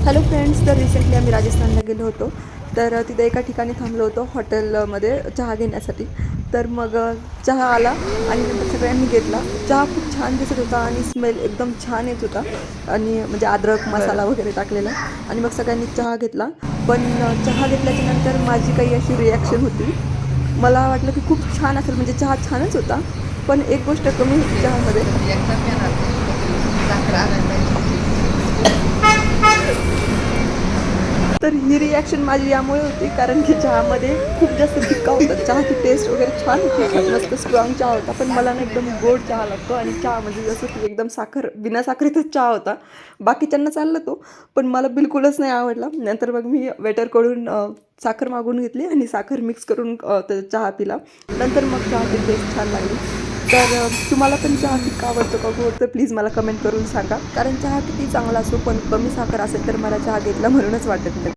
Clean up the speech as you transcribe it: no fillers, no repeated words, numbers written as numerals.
Hello friends, तर recently आम्ही राजस्थानला गेलो होतो. तर तिथे एका ठिकाणी थांबलो होतो हॉटेलमध्ये चहा घेण्यासाठी. तर मग चहा आला आणि नंतर सगळ्यांनी घेतला. चहा खूप छान दिसत होता आणि स्मेल एकदम छान येत होता आणि म्हणजे अद्रक मसाला वगैरे टाकलेला. आणि मग सगळ्यांनी चहा घेतला. पण चहा घेतल्याच्या नंतर माझी काही अशी रिॲक्शन होती. मला वाटलं की खूप छान असेल, म्हणजे चहा छानच होता, पण एक गोष्ट कमी होती चहामध्ये. तर ही रिॲक्शन माझी यामुळे होती, कारण की चहामध्ये खूप जास्त फिक्का होता. चहाची टेस्ट वगैरे छान होती, मस्त स्ट्रॉंग चहा होता, पण मला ना एकदम गोड चहा लागतो. आणि चहा म्हणजे जसं की एकदम साखर, बिना साखरेतच चहा होता. बाकीच्यांना चालला तो, पण मला बिलकुलच नाही आवडला. नंतर मग मी वेटरकडून साखर मागवून घेतली आणि साखर मिक्स करून तो चहा पिला. नंतर मग चहाची टेस्ट छान लागली. तर तुम्हाला पण चहा फिक्का आवडतो का गोड? तर प्लीज मला कमेंट करून सांगा. कारण चहा किती चांगला असो, पण कमी साखर असेल तर मला चहा घेतला म्हणूनच वाटत नाही.